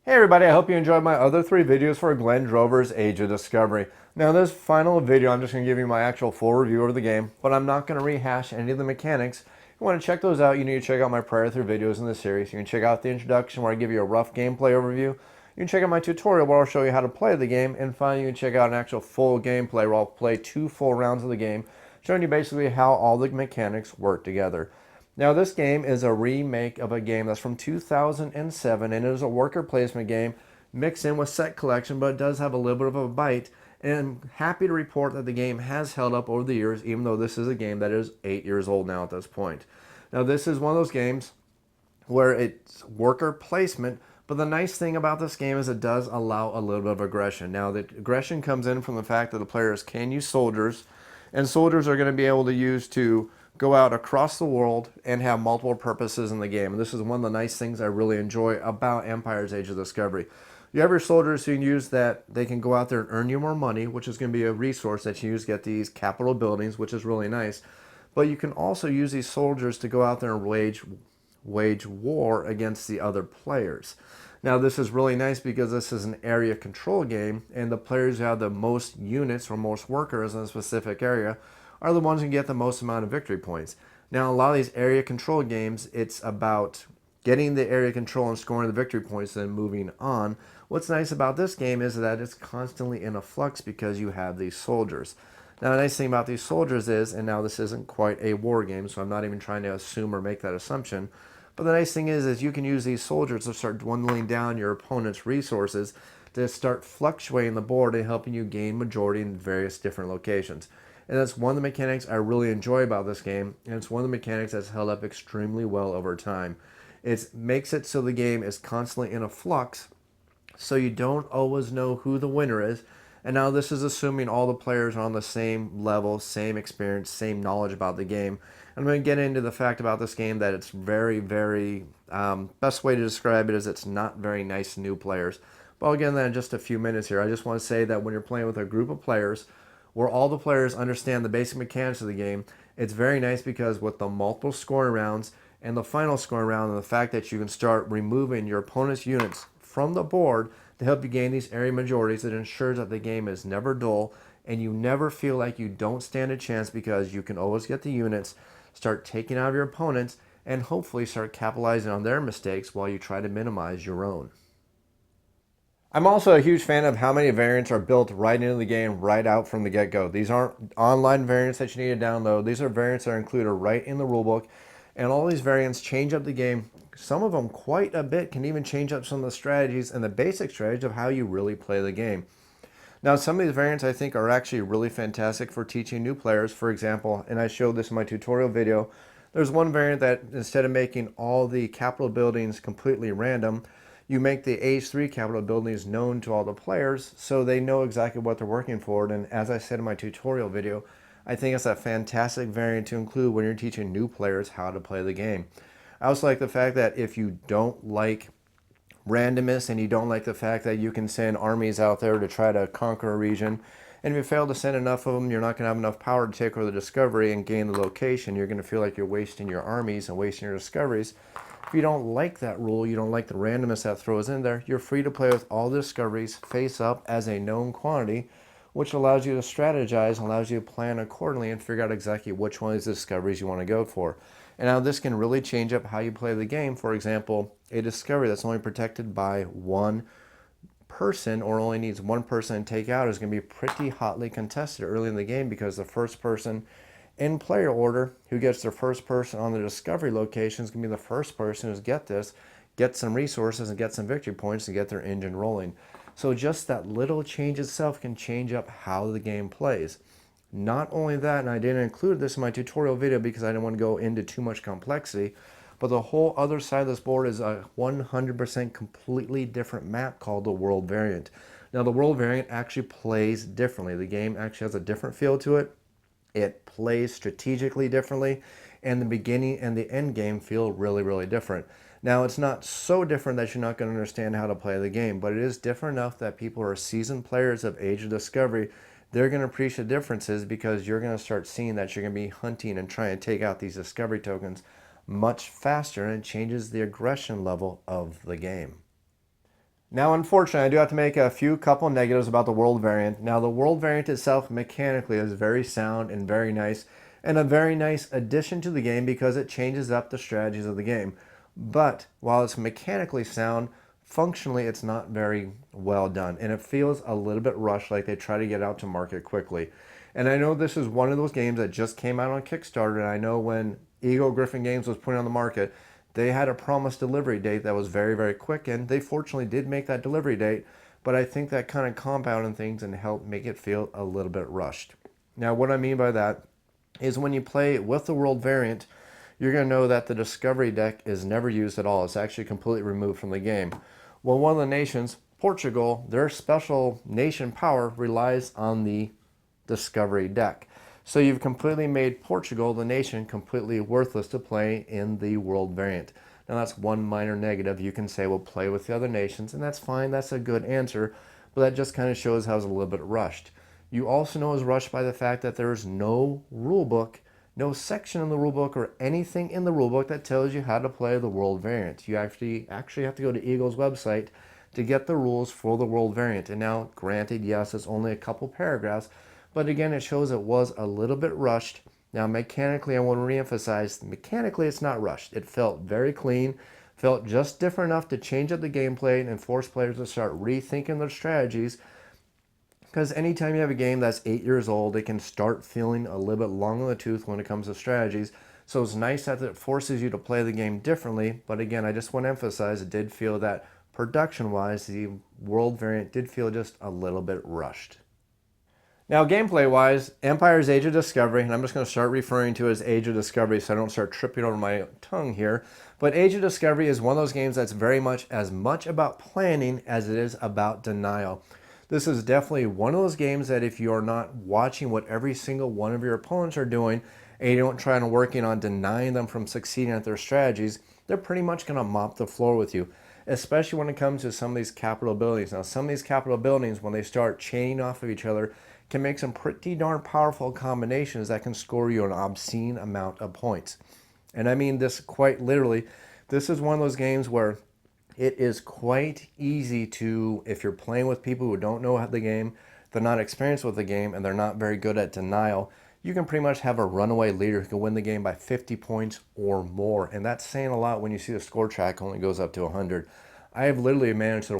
Hey everybody, I hope you enjoyed my other 3 videos for Glenn Drover's Age of Discovery. Now in this final video, I'm just going to give you my actual full review of the game, but I'm not going to rehash any of the mechanics. If you want to check those out, you need to check out my prior 3 videos in this series. You can check out the introduction where I give you a rough gameplay overview. You can check out my tutorial where I'll show you how to play the game, and finally you can check out an actual full gameplay where I'll play 2 full rounds of the game, showing you basically how all the mechanics work together. Now this game is a remake of a game that's from 2007, and it is a worker placement game mixed in with set collection, but it does have a little bit of a bite. And I'm happy to report that the game has held up over the years, even though this is a game that is 8 years old now at this point. Now this is one of those games where it's worker placement, but the nice thing about this game is it does allow a little bit of aggression. Now the aggression comes in from the fact that the players can use soldiers, and soldiers are going to be able to use to go out across the world and have multiple purposes in the game. And this is one of the nice things I really enjoy about Empire's Age of Discovery. You have your soldiers who can use that, they can go out there and earn you more money, which is going to be a resource that you use to get these capital buildings, which is really nice. But you can also use these soldiers to go out there and wage war against the other players. Now this is really nice because this is an area control game, and the players who have the most units or most workers in a specific area are the ones who get the most amount of victory points. Now a lot of these area control games, it's about getting the area control and scoring the victory points and then moving on. What's nice about this game is that it's constantly in a flux because you have these soldiers. Now the nice thing about these soldiers is, and now this isn't quite a war game, so I'm not even trying to assume or make that assumption, but the nice thing is you can use these soldiers to start dwindling down your opponent's resources to start fluctuating the board and helping you gain majority in various different locations. And that's one of the mechanics I really enjoy about this game, and it's one of the mechanics that's held up extremely well over time. It makes it so the game is constantly in a flux, so you don't always know who the winner is. And now this is assuming all the players are on the same level, same experience, same knowledge about the game. I'm going to get into the fact about this game that it's very, best way to describe it is it's not very nice to new players. But I'll get into that in just a few minutes here. I just want to say that when you're playing with a group of players, where all the players understand the basic mechanics of the game, it's very nice because with the multiple scoring rounds and the final scoring round and the fact that you can start removing your opponent's units from the board to help you gain these area majorities, it ensures that the game is never dull and you never feel like you don't stand a chance because you can always get the units, start taking out of your opponents, and hopefully start capitalizing on their mistakes while you try to minimize your own. I'm also a huge fan of how many variants are built right into the game right out from the get-go. These aren't online variants that you need to download. These are variants that are included right in the rulebook, and all these variants change up the game. Some of them quite a bit, can even change up some of the strategies and the basic strategy of how you really play the game. Now some of these variants I think are actually really fantastic for teaching new players. For example, and I showed this in my tutorial video, there's one variant that instead of making all the capital buildings completely random, you make the Age 3 capital buildings known to all the players so they know exactly what they're working for. And as I said in my tutorial video, I think it's a fantastic variant to include when you're teaching new players how to play the game. I also like the fact that if you don't like randomness and you don't like the fact that you can send armies out there to try to conquer a region, and if you fail to send enough of them, you're not going to have enough power to take over the discovery and gain the location. You're going to feel like you're wasting your armies and wasting your discoveries. If you don't like that rule, you don't like the randomness that throws in there, you're free to play with all the discoveries face up as a known quantity, which allows you to strategize, allows you to plan accordingly and figure out exactly which one of these discoveries you want to go for. And now this can really change up how you play the game. For example, a discovery that's only protected by one person or only needs one person to take out is going to be pretty hotly contested early in the game because the first person in player order who gets their first person on the discovery location is going to be the first person who's get some resources and get some victory points to get their engine rolling. So just that little change itself can change up how the game plays. Not only that, and I didn't include this in my tutorial video because I didn't want to go into too much complexity, but the whole other side of this board is a 100% completely different map called the world variant. Now the world variant actually plays differently. The game actually has a different feel to it. It plays strategically differently, and the beginning and the end game feel really different. Now it's not so different that you're not going to understand how to play the game, but it is different enough that people who are seasoned players of Age of Discovery, they're going to appreciate the differences because you're going to start seeing that you're going to be hunting and trying to take out these discovery tokens much faster, and it changes the aggression level of the game. Now, unfortunately, I do have to make a few couple negatives about the world variant. Now, the world variant itself mechanically is very sound and very nice, and a very nice addition to the game because it changes up the strategies of the game. But while it's mechanically sound, functionally it's not very well done, and it feels a little bit rushed, like they try to get out to market quickly. And I know this is one of those games that just came out on Kickstarter, and I know when Eagle-gryphon Games was putting on the market, they had a promised delivery date that was very, very quick, and they fortunately did make that delivery date, but I think that kind of compounded things and helped make it feel a little bit rushed. Now, what I mean by that is when you play with the world variant, you're going to know that the discovery deck is never used at all. It's actually completely removed from the game. Well, one of the nations, Portugal, their special nation power relies on the discovery deck. So you've completely made Portugal, the nation, completely worthless to play in the world variant. Now that's one minor negative. You can say, well, play with the other nations, and that's fine. That's a good answer, but that just kind of shows how it's a little bit rushed. You also know it's rushed by the fact that there is no rule book, no section in the rule book or anything in the rule book that tells you how to play the world variant. You actually have to go to Eagle's website to get the rules for the world variant. And now, granted, yes, it's only a couple paragraphs, but again, it shows it was a little bit rushed. Now, mechanically, I want to reemphasize, mechanically, it's not rushed. It felt very clean, felt just different enough to change up the gameplay and force players to start rethinking their strategies. Because anytime you have a game that's 8 years old, it can start feeling a little bit long in the tooth when it comes to strategies. So it's nice that it forces you to play the game differently. But again, I just want to emphasize, it did feel that production-wise, the world variant did feel just a little bit rushed. Now, gameplay-wise, Empire's Age of Discovery, and I'm just going to start referring to it as Age of Discovery so I don't start tripping over my tongue here, but Age of Discovery is one of those games that's very much as much about planning as it is about denial. This is definitely one of those games that if you're not watching what every single one of your opponents are doing, and you don't try and working on denying them from succeeding at their strategies, they're pretty much going to mop the floor with you, especially when it comes to some of these capital buildings. Now, some of these capital buildings, when they start chaining off of each other, can make some pretty darn powerful combinations that can score you an obscene amount of points. And I mean this quite literally. This is one of those games where it is quite easy to, if you're playing with people who don't know the game, they're not experienced with the game, and they're not very good at denial, you can pretty much have a runaway leader who can win the game by 50 points or more. And that's saying a lot when you see the score track only goes up to 100. I have literally managed to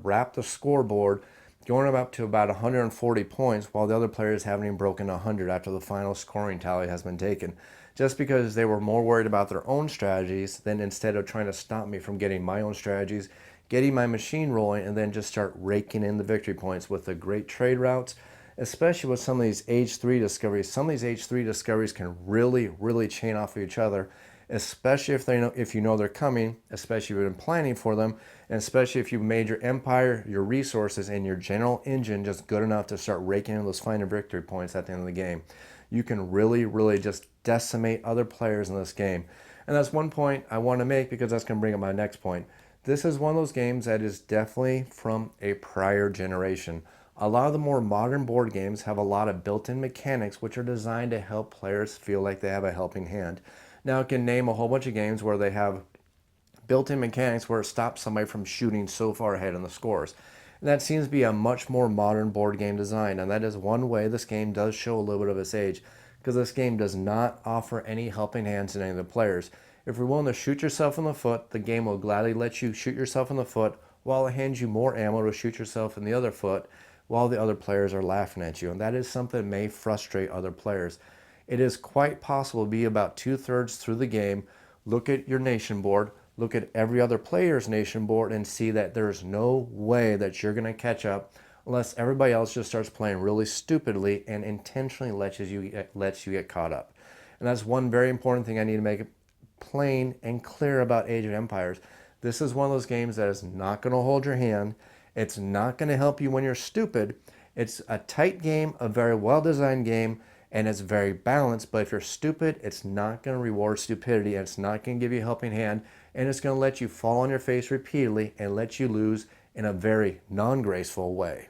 wrap the scoreboard going up to about 140 points while the other players haven't even broken 100 after the final scoring tally has been taken, just because they were more worried about their own strategies than instead of trying to stop me from getting my own strategies, getting my machine rolling, and then just start raking in the victory points with the great trade routes, especially with some of these Age 3 discoveries. Some of these Age 3 discoveries can really, really chain off of each other, especially if you know they're coming, especially if you've been planning for them, and especially if you've made your empire, your resources, and your general engine just good enough to start raking in those final victory points at the end of the game. You can really, really just decimate other players in this game. And that's one point I want to make, because that's going to bring up my next point. This is one of those games that is definitely from a prior generation. A lot of the more modern board games have a lot of built-in mechanics which are designed to help players feel like they have a helping hand. Now, I can name a whole bunch of games where they have built-in mechanics where it stops somebody from shooting so far ahead in the scores. And that seems to be a much more modern board game design, and that is one way this game does show a little bit of its age, because this game does not offer any helping hands to any of the players. If you're willing to shoot yourself in the foot, the game will gladly let you shoot yourself in the foot while it hands you more ammo to shoot yourself in the other foot while the other players are laughing at you. And that is something that may frustrate other players. It is quite possible to be about 2/3 through the game, look at your nation board, look at every other player's nation board, and see that there's no way that you're going to catch up unless everybody else just starts playing really stupidly and intentionally lets you get caught up. And that's one very important thing I need to make plain and clear about Age of Empires. This is one of those games that is not going to hold your hand. It's not going to help you when you're stupid. It's a tight game, a very well-designed game, and it's very balanced. But if you're stupid, it's not going to reward stupidity, and it's not going to give you a helping hand, and it's going to let you fall on your face repeatedly and let you lose in a very non-graceful way.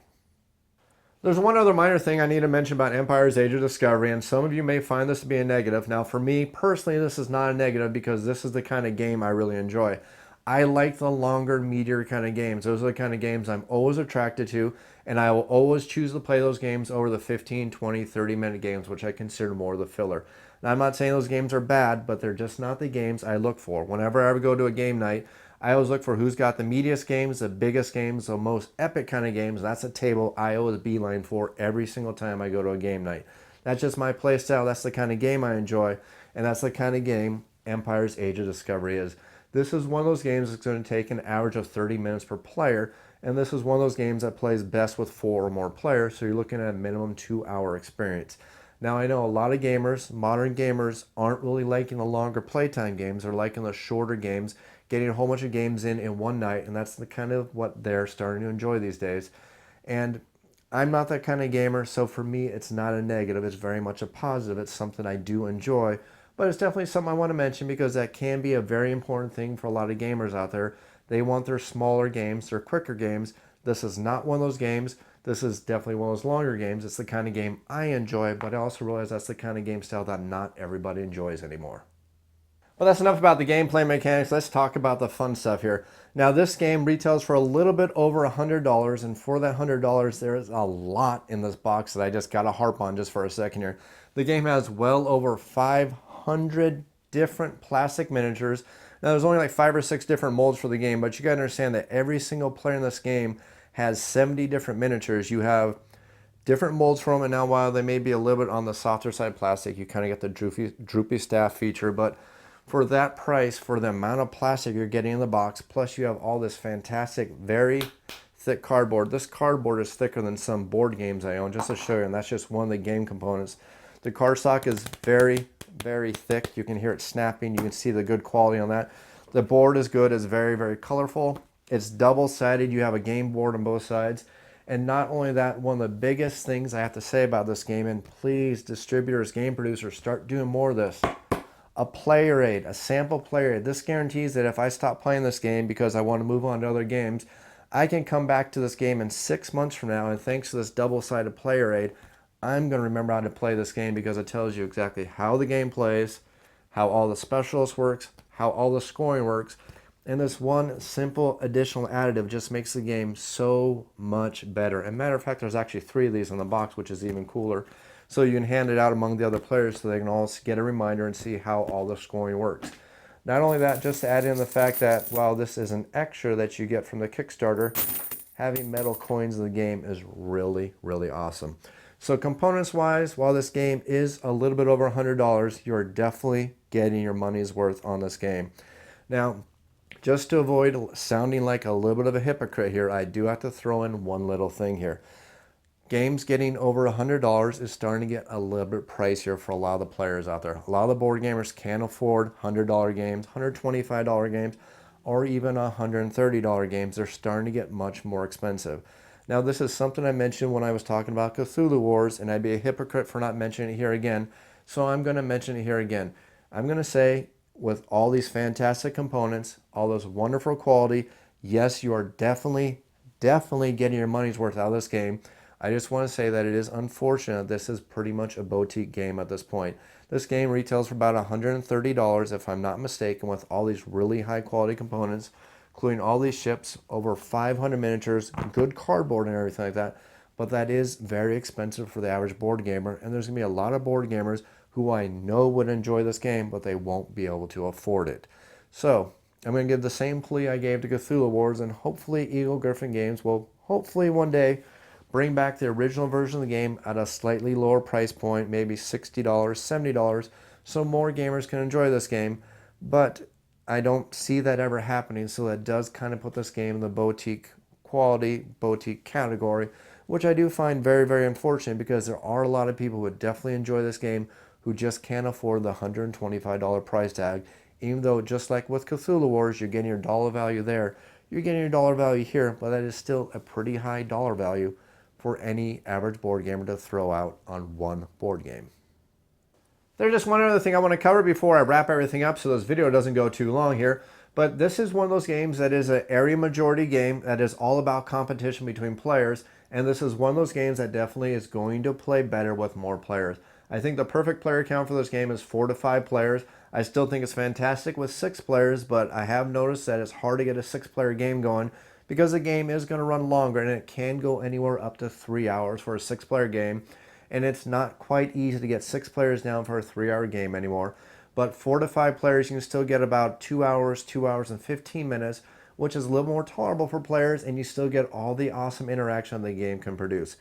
There's one other minor thing I need to mention about Empire's Age of Discovery, and some of you may find this to be a negative. Now, for me personally, this is not a negative because this is the kind of game I really enjoy. I like the longer, meatier kind of games. Those are the kind of games I'm always attracted to, and I will always choose to play those games over the 15, 20, 30-minute games, which I consider more the filler. Now, I'm not saying those games are bad, but they're just not the games I look for. Whenever I ever go to a game night, I always look for who's got the meatiest games, the biggest games, the most epic kind of games. That's a table I always beeline for every single time I go to a game night. That's just my play style. That's the kind of game I enjoy, and that's the kind of game Empire's Age of Discovery is. This is one of those games that's going to take an average of 30 minutes per player, and this is one of those games that plays best with 4 or more players, so you're looking at a minimum 2-hour experience. Now, I know a lot of gamers, modern gamers, aren't really liking the longer playtime games. They're liking the shorter games, getting a whole bunch of games in one night, and that's the kind of what they're starting to enjoy these days. And I'm not that kind of gamer, so for me, it's not a negative. It's very much a positive. It's something I do enjoy, but it's definitely something I want to mention because that can be a very important thing for a lot of gamers out there. They want their smaller games, their quicker games. This is not one of those games. This is definitely one of those longer games. It's the kind of game I enjoy, but I also realize that's the kind of game style that not everybody enjoys anymore. Well, that's enough about the gameplay mechanics. Let's talk about the fun stuff here. Now, this game retails for a little bit over $100, and for that $100, there is a lot in this box that I just got to harp on just for a second here. The game has well over 500 different plastic miniatures. Now, there's only like 5 or 6 different molds for the game, but you got to understand that every single player in this game has 70 different miniatures. You have different molds for them, and now while they may be a little bit on the softer side plastic, you kind of get the droopy staff feature, but for that price, for the amount of plastic you're getting in the box, plus you have all this fantastic, very thick cardboard. This cardboard is thicker than some board games I own, just to show you, and that's just one of the game components. The cardstock is very, very thick. You can hear it snapping. You can see the good quality on that. The board is good. It's very, very colorful. It's double-sided. You have a game board on both sides. And not only that, one of the biggest things I have to say about this game, and please, distributors, game producers, start doing more of this. A player aid, a sample player aid. This guarantees that if I stop playing this game because I want to move on to other games, I can come back to this game in 6 months from now, and thanks to this double-sided player aid, I'm going to remember how to play this game because it tells you exactly how the game plays, how all the specialists works, how all the scoring works, and this one simple additional additive just makes the game so much better. And matter of fact, there's actually 3 of these in the box, which is even cooler. So you can hand it out among the other players so they can all get a reminder and see how all the scoring works. Not only that, just to add in the fact that while this is an extra that you get from the Kickstarter, having metal coins in the game is really, really awesome. So components-wise, while this game is a little bit over $100, you're definitely getting your money's worth on this game. Now, just to avoid sounding like a little bit of a hypocrite here, I do have to throw in one little thing here. Games getting over $100 is starting to get a little bit pricier for a lot of the players out there. A lot of the board gamers can't afford $100 games, $125 games, or even $130 games. They're starting to get much more expensive. Now, this is something I mentioned when I was talking about Cthulhu Wars, and I'd be a hypocrite for not mentioning it here again, so I'm going to mention it here again. I'm going to say, with all these fantastic components, all those wonderful quality, yes, you are definitely getting your money's worth out of this game. I just want to say that it is unfortunate this is pretty much a boutique game at this point. This game retails for about $130 if I'm not mistaken, with all these really high quality components, including all these ships, over 500 miniatures, good cardboard and everything like that. But that is very expensive for the average board gamer, and there's going to be a lot of board gamers who I know would enjoy this game, but they won't be able to afford it. So I'm going to give the same plea I gave to Cthulhu Wars, and hopefully eagle-gryphon Games will hopefully one day bring back the original version of the game at a slightly lower price point, maybe $60, $70, so more gamers can enjoy this game. But I don't see that ever happening, so that does kind of put this game in the boutique quality, boutique category, which I do find very, very unfortunate because there are a lot of people who would definitely enjoy this game who just can't afford the $125 price tag. Even though, just like with Cthulhu Wars, you're getting your dollar value there, you're getting your dollar value here, but that is still a pretty high dollar value for any average board gamer to throw out on one board game. There's just one other thing I want to cover before I wrap everything up so this video doesn't go too long here. But this is one of those games that is an area majority game that is all about competition between players. And this is one of those games that definitely is going to play better with more players. I think the perfect player count for this game is 4 to 5 players. I still think it's fantastic with 6 players, but I have noticed that it's hard to get a 6-player game going because the game is going to run longer, and it can go anywhere up to 3 hours for a 6-player game. And it's not quite easy to get 6 players down for a 3-hour game anymore. But 4 to 5 players, you can still get about 2 hours, 2 hours and 15 minutes, which is a little more tolerable for players, and you still get all the awesome interaction the game can produce.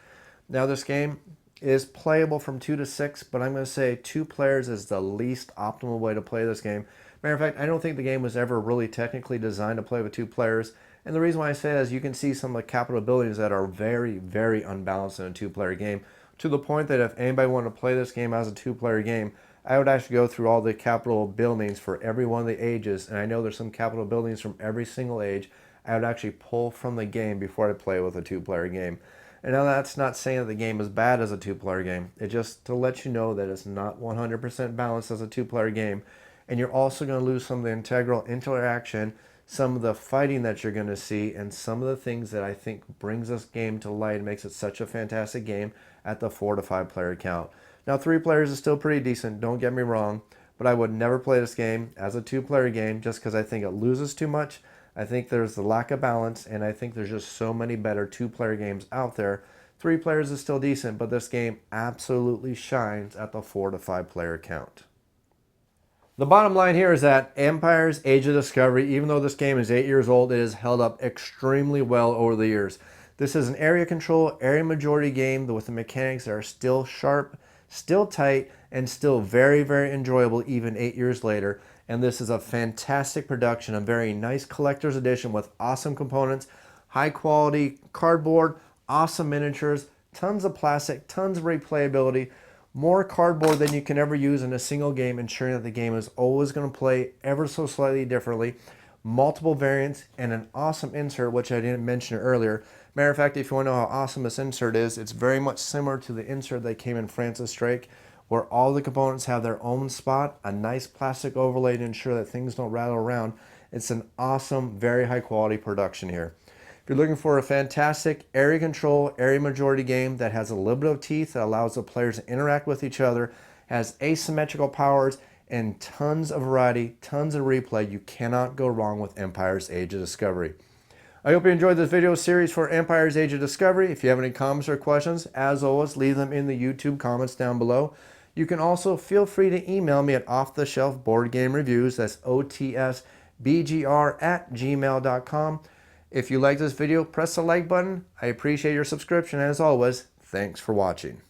Now, this game is playable from 2 to 6, but I'm going to say 2 players is the least optimal way to play this game. Matter of fact, I don't think the game was ever really technically designed to play with 2 players. And the reason why I say that is you can see some of the capital buildings that are very, very unbalanced in a 2-player game, to the point that if anybody wanted to play this game as a 2-player game, I would actually go through all the capital buildings for every one of the ages, and I know there's some capital buildings from every single age I would actually pull from the game before I play with a 2-player game. And now that's not saying that the game is bad as a 2-player game. It's just to let you know that it's not 100% balanced as a 2-player game. And you're also going to lose some of the integral interaction, some of the fighting that you're going to see, and some of the things that I think brings this game to light and makes it such a fantastic game at the 4 to 5 player count. Now, 3 players is still pretty decent, don't get me wrong, but I would never play this game as a 2-player game just because I think it loses too much. I think there's the lack of balance, and I think there's just so many better 2-player games out there. 3 players is still decent, but this game absolutely shines at the 4 to 5 player count. The bottom line here is that Empire's Age of Discovery, even though this game is 8 years old, it has held up extremely well over the years. This is an area control, area majority game with the mechanics that are still sharp, still tight, and still very, very enjoyable even 8 years later. And this is a fantastic production, a very nice collector's edition with awesome components, high quality cardboard, awesome miniatures, tons of plastic, tons of replayability, more cardboard than you can ever use in a single game, ensuring that the game is always going to play ever so slightly differently, multiple variants, and an awesome insert, which I didn't mention earlier. Matter of fact, if you want to know how awesome this insert is, it's very much similar to the insert that came in Francis Drake, where all the components have their own spot, a nice plastic overlay to ensure that things don't rattle around. It's an awesome, very high quality production here. If you're looking for a fantastic area control, area majority game that has a little bit of teeth, that allows the players to interact with each other, has asymmetrical powers, and tons of variety, tons of replay, you cannot go wrong with Empire's Age of Discovery. I hope you enjoyed this video series for Empire's Age of Discovery. If you have any comments or questions, as always, leave them in the YouTube comments down below. You can also feel free to email me at offtheshelfboardgamereviews, that's OTSBGR@gmail.com. If you like this video, press the like button. I appreciate your subscription. As always, thanks for watching.